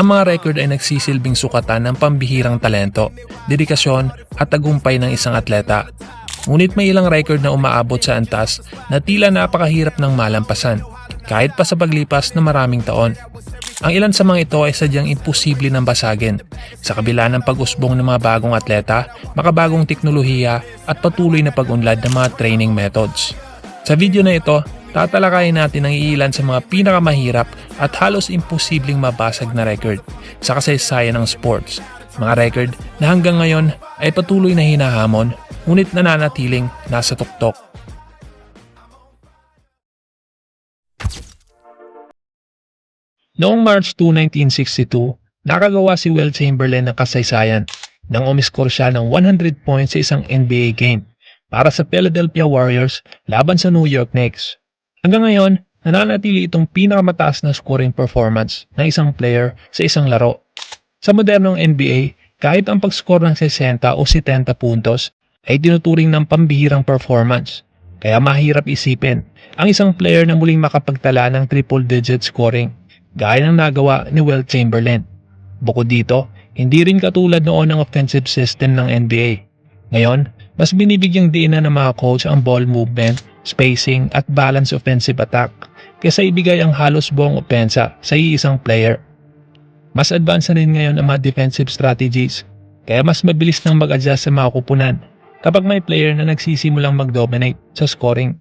Ang mga record ay nagsisilbing sukatan ng pambihirang talento, dedikasyon at tagumpay ng isang atleta. Ngunit may ilang record na umaabot sa antas na tila napakahirap ng malampasan, kahit pa sa paglipas ng maraming taon. Ang ilan sa mga ito ay sadyang imposible ng basagin, sa kabila ng pag-usbong ng mga bagong atleta, makabagong teknolohiya at patuloy na pag-unlad ng mga training methods. Sa video na ito, tatalakayin natin ang iilan sa mga pinakamahirap at halos imposibleng mabasag na record sa kasaysayan ng sports. Mga record na hanggang ngayon ay patuloy na hinahamon, ngunit nananatiling nasa tuktok. Noong March 2, 1962, nakagawa si Wilt Chamberlain ng kasaysayan nang umiskor siya ng 100 points sa isang NBA game para sa Philadelphia Warriors laban sa New York Knicks. Hanggang ngayon, nananatili itong pinakamataas na scoring performance ng isang player sa isang laro. Sa modernong NBA, kahit ang pag-score ng 60 o 70 puntos ay tinuturing ng pambihirang performance. Kaya mahirap isipin ang isang player na muling makapagtala ng triple-digit scoring gaya ng nagawa ni Wilt Chamberlain. Bukod dito, hindi rin katulad noon ang offensive system ng NBA. Ngayon, mas binibigyang diin na ng mga coach ang ball movement, spacing at balance offensive attack kaysa ibigay ang halos buong opensa sa iisang player. Mas advanced na rin ngayon ang mga defensive strategies, kaya mas mabilis nang mag-adjust sa mga kupunan kapag may player na nagsisimulang mag-dominate sa scoring.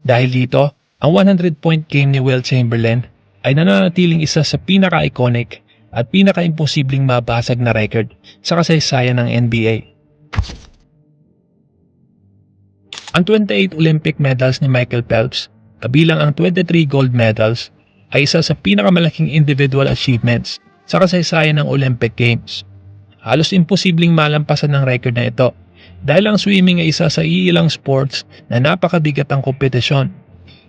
Dahil dito, ang 100-point game ni Wilt Chamberlain ay nananatiling isa sa pinaka-iconic at pinaka-imposibleng mabasag na record sa kasaysayan ng NBA. Ang 28 Olympic medals ni Michael Phelps, kabilang ang 23 gold medals, ay isa sa pinakamalaking individual achievements sa kasaysayan ng Olympic Games. Halos imposibleng malampasan ng record na ito dahil ang swimming ay isa sa iilang sports na napakabigat ang kompetisyon.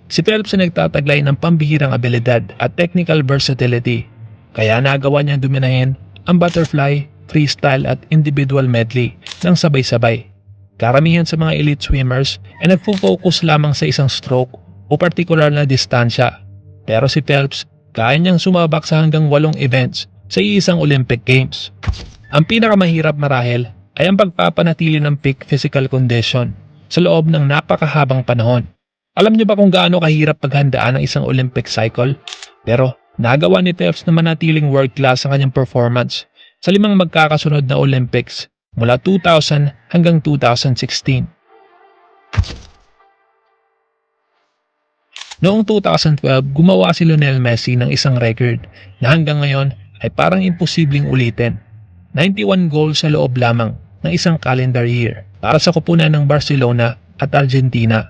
Si Phelps ay nagtataglay ng pambihirang abilidad at technical versatility, kaya nagawa niyang dominahin ang butterfly, freestyle at individual medley ng sabay-sabay. Karamihan sa mga elite swimmers ay nagfo-focus lamang sa isang stroke o partikular na distansya. Pero si Phelps, kaya niyang sumabak sa hanggang 8 events sa iisang Olympic Games. Ang pinakamahirap marahil ay ang pagpapanatili ng peak physical condition sa loob ng napakahabang panahon. Alam niyo ba kung gaano kahirap paghandaan ang isang Olympic cycle? Pero nagawa ni Phelps na manatiling world class ang kanyang performance sa 5 magkakasunod na Olympics mula 2000 hanggang 2016. Noong 2012, gumawa si Lionel Messi ng isang record na hanggang ngayon ay parang imposibleng ulitin. 91 goals sa loob lamang ng isang calendar year para sa koponan ng Barcelona at Argentina.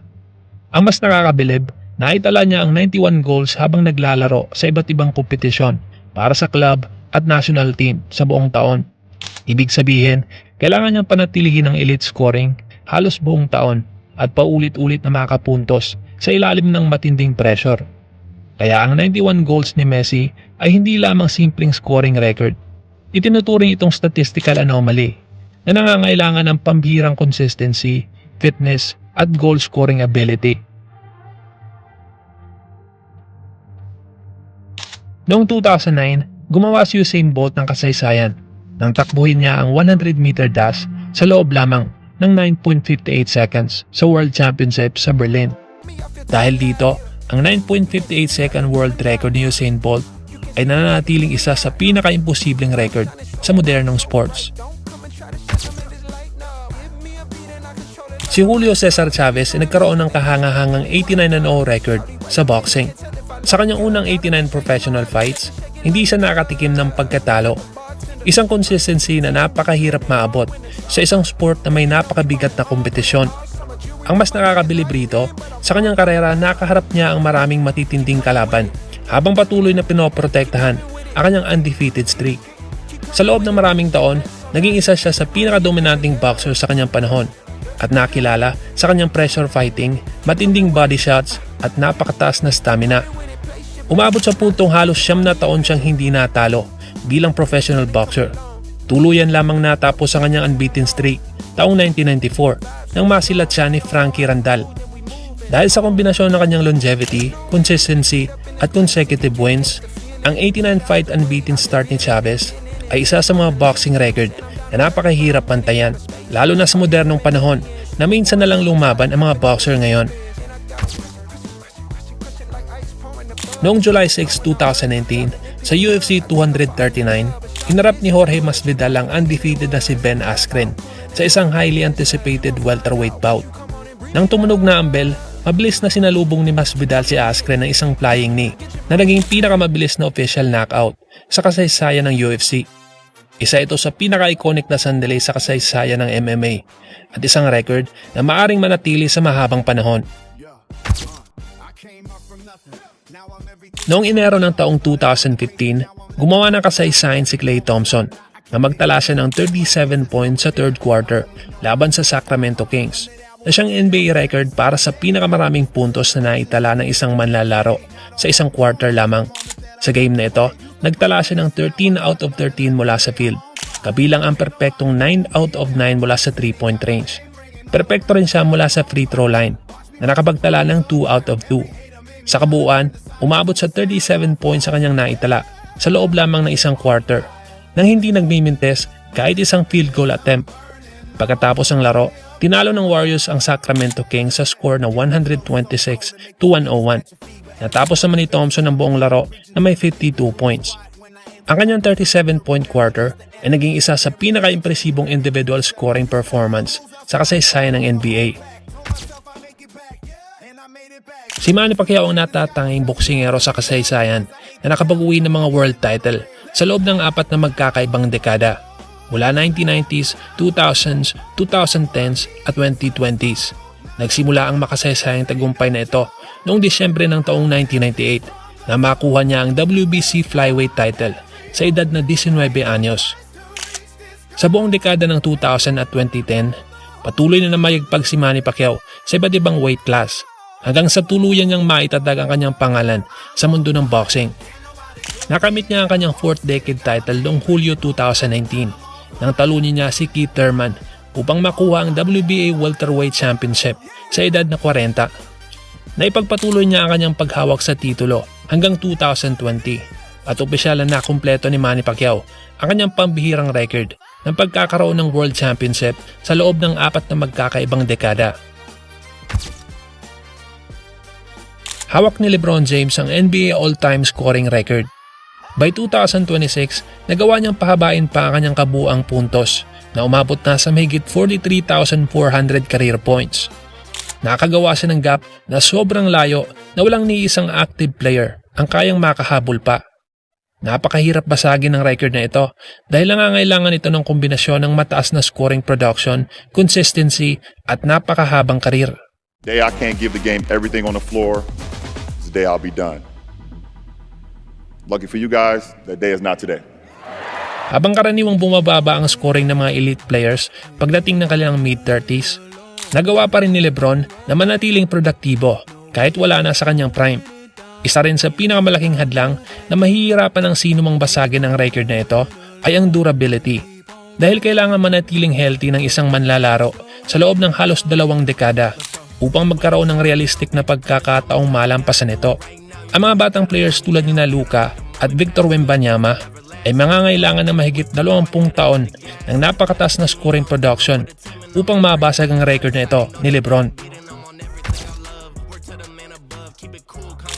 Ang mas nakakabilib, naitala niya ang 91 goals habang naglalaro sa iba't ibang kompetisyon para sa club at national team sa buong taon. Ibig sabihin, kailangan niyang panatilihin ang elite scoring halos buong taon at paulit-ulit na makapuntos sa ilalim ng matinding pressure. Kaya ang 91 goals ni Messi ay hindi lamang simpleng scoring record. Itinuturing itong statistical anomaly na nangangailangan ng pambihirang consistency, fitness at goal scoring ability. Noong 2009, gumawa si Usain Bolt ng kasaysayan nang takbuhin niya ang 100-meter dash sa loob lamang ng 9.58 seconds sa World Championship sa Berlin. Dahil dito, ang 9.58 second world record ni Usain Bolt ay nananatiling isa sa pinaka-imposibleng record sa modernong sports. Si Julio Cesar Chavez ay nagkaroon ng kahangahangang 89-0 record sa boxing. Sa kanyang unang 89 professional fights, hindi siya nakatikim ng pagkatalo. Isang consistency na napakahirap maabot sa isang sport na may napakabigat na kompetisyon. Ang mas nakakabilib rito, sa kanyang karera nakaharap niya ang maraming matitinding kalaban habang patuloy na pinoprotektahan ang kanyang undefeated streak. Sa loob ng maraming taon, naging isa siya sa pinakadominanting boxer sa kanyang panahon at nakilala sa kanyang pressure fighting, matinding body shots at napakataas na stamina. Umabot sa puntong halos 9 na taon siyang hindi natalo bilang professional boxer. Tuluyan lamang natapos ang kanyang unbeaten streak taong 1994 nang masilat siya ni Frankie Randall. Dahil sa kombinasyon ng kanyang longevity, consistency at consecutive wins, Ang 89-fight unbeaten start ni Chavez ay isa sa mga boxing record na napakahirap pantayan, lalo na sa modernong panahon na minsan na lang lumaban ang mga boxer ngayon. Noong July 6, 2019, sa UFC 239, hinarap ni Jorge Masvidal ang undefeated na si Ben Askren sa isang highly anticipated welterweight bout. Nang tumunog na ang bell, mabilis na sinalubong ni Masvidal si Askren ng isang flying knee na naging pinakamabilis na official knockout sa kasaysayan ng UFC. Isa ito sa pinaka-iconic na sandali sa kasaysayan ng MMA at isang record na maaring manatili sa mahabang panahon. Noong Enero ng taong 2015, gumawa ng kasaysayan si Klay Thompson na magtala siya ng 37 points sa third quarter laban sa Sacramento Kings na siyang NBA record para sa pinakamaraming puntos na naitala ng isang manlalaro sa isang quarter lamang. Sa game na ito, nagtala siya ng 13 out of 13 mula sa field, kabilang ang perpektong 9 out of 9 mula sa 3-point range. Perpekto rin siya mula sa free throw line na nakapagtala ng 2 out of 2. Sa kabuuan, umabot sa 37 points sa kanyang naitala sa loob lamang ng isang quarter nang hindi nagmimintes kahit isang field goal attempt. Pagkatapos ng laro, tinalo ng Warriors ang Sacramento Kings sa score na 126-101. Natapos naman ni Thompson ang buong laro na may 52 points. Ang kanyang 37-point quarter ay naging isa sa pinaka-impresibong individual scoring performance sa kasaysayan ng NBA. Si Manny Pacquiao ang natatanging boksingero sa kasaysayan na nakapag-uwi ng mga world title sa loob ng 4 na magkakaibang dekada mula 1990s, 2000s, 2010s at 2020s. Nagsimula ang makasaysayang tagumpay na ito noong Disyembre ng taong 1998 na makuha niya ang WBC flyweight title sa edad na 19 anyos. Sa buong dekada ng 2000 at 2010, patuloy na namayagpag si Manny Pacquiao sa iba't ibang weight class hanggang sa tuluyan niyang maitatag ang kanyang pangalan sa mundo ng boxing. Nakamit niya ang kanyang 4th decade title noong Hulyo 2019 nang talunin niya si Keith Thurman upang makuha ang WBA Welterweight Championship sa edad na 40. Naipagpatuloy niya ang kanyang paghawak sa titulo hanggang 2020 at opisyal na nakumpleto ni Manny Pacquiao ang kanyang pambihirang record ng pagkakaroon ng World Championship sa loob ng 4 na magkakaibang dekada. Hawak ni LeBron James ang NBA all-time scoring record. By 2026, nagawa niyang pahabain pa ang kanyang kabuuang puntos na umabot na sa mahigit 43,400 career points. Nakagawa siya ng gap na sobrang layo na walang ni isang active player ang kayang makahabol pa. Napakahirap basagin ng record na ito dahil nangangailangan ito ng kombinasyon ng mataas na scoring production, consistency at napakahabang karir. Day I can't give the game everything on the floor, is the day I'll be done. Lucky for you guys, that day is not today. Habang karaniwang bumababa ang scoring ng mga elite players pagdating ng kanilang mid-30s, nagawa pa rin ni LeBron na manatiling produktibo kahit wala na sa kanyang prime. Isa rin sa pinakamalaking hadlang na mahihirapan ng sino mang basagin ang record na ito ay ang durability. Dahil kailangan manatiling healthy ng isang manlalaro sa loob ng halos 2 dekada upang magkaroon ng realistic na pagkakataong malampasan ito. Ang mga batang players tulad ni Luka at Victor Wembanyama ay mangangailangan ng mahigit 20 taon ng napakataas na scoring production upang mabasag ang record na ito ni LeBron.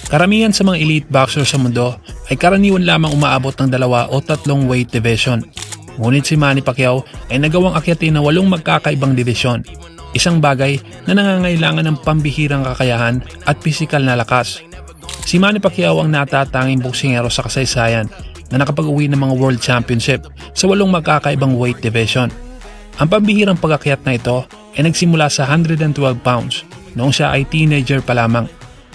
Karamihan sa mga elite boxers sa mundo ay karaniwan lamang umaabot ng 2 o 3 weight division. Ngunit si Manny Pacquiao ay nagawang akyatin na 8 magkakaibang division. Isang bagay na nangangailangan ng pambihirang kakayahan at pisikal na lakas. Si Manny Pacquiao ang natatanging boksingero sa kasaysayan na nakapag-uwi ng mga World Championship sa 8 magkakaibang weight division. Ang pambihirang pag-akyat na ito ay nagsimula sa 112 pounds noong siya ay teenager pa lamang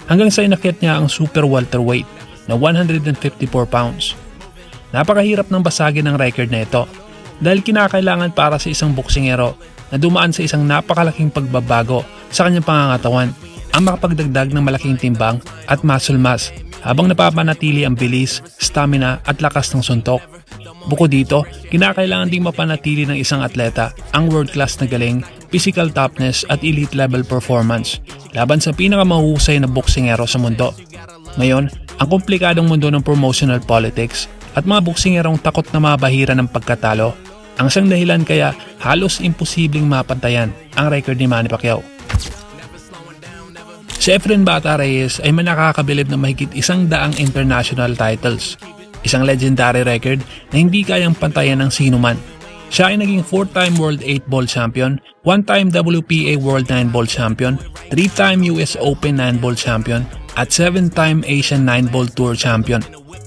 hanggang sa inakyat niya ang super welterweight na 154 pounds. Napakahirap ng basagin ang record na ito dahil kinakailangan para sa isang boksingero na dumaan sa isang napakalaking pagbabago sa kanyang pangangatawan ang makapagdagdag ng malaking timbang at muscle mass habang napapanatili ang bilis, stamina at lakas ng suntok. Bukod dito, kinakailangan ding mapanatili ng isang atleta ang world-class na galing, physical toughness at elite level performance laban sa pinakamahusay na boksingero sa mundo. Ngayon, ang komplikadong mundo ng promotional politics at mga boksingerong takot na mabahira ng pagkatalo, ang siyang dahilan kaya halos imposibleng mapantayan ang record ni Manny Pacquiao. Si Efren Bata Reyes ay manakakabilib na mahigit 100 international titles, isang legendary record na hindi kayang pantayan ng sinuman. Siya ay naging 4-time World 8-Ball Champion, 1-time WPA World 9-Ball Champion, 3-time US Open 9-Ball Champion, at 7-time Asian 9-Ball Tour Champion.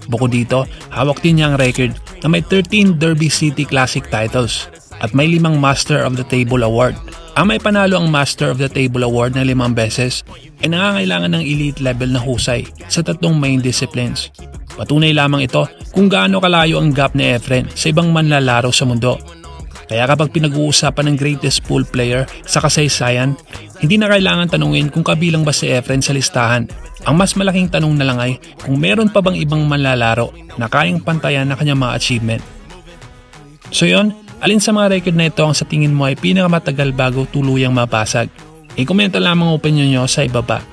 Bukod dito, hawak din niya ang record na may 13 Derby City Classic titles at may 5 Master of the Table Award. Ang may panalo ang Master of the Table Award na 5 beses ay nangangailangan ng elite level na husay sa 3 main disciplines. Patunay lamang ito kung gaano kalayo ang gap ni Efren sa ibang manlalaro sa mundo. Kaya kapag pinag-uusapan ng greatest pool player sa kasaysayan, hindi na kailangan tanungin kung kabilang ba si Efren sa listahan. Ang mas malaking tanong na lang ay kung meron pa bang ibang manlalaro na kayang pantayan na kanyang mga achievement. So yon, alin sa mga record na ito ang sa tingin mo ay pinakamatagal bago tuluyang mapasag? I-komenta lamang opinion nyo sa ibaba.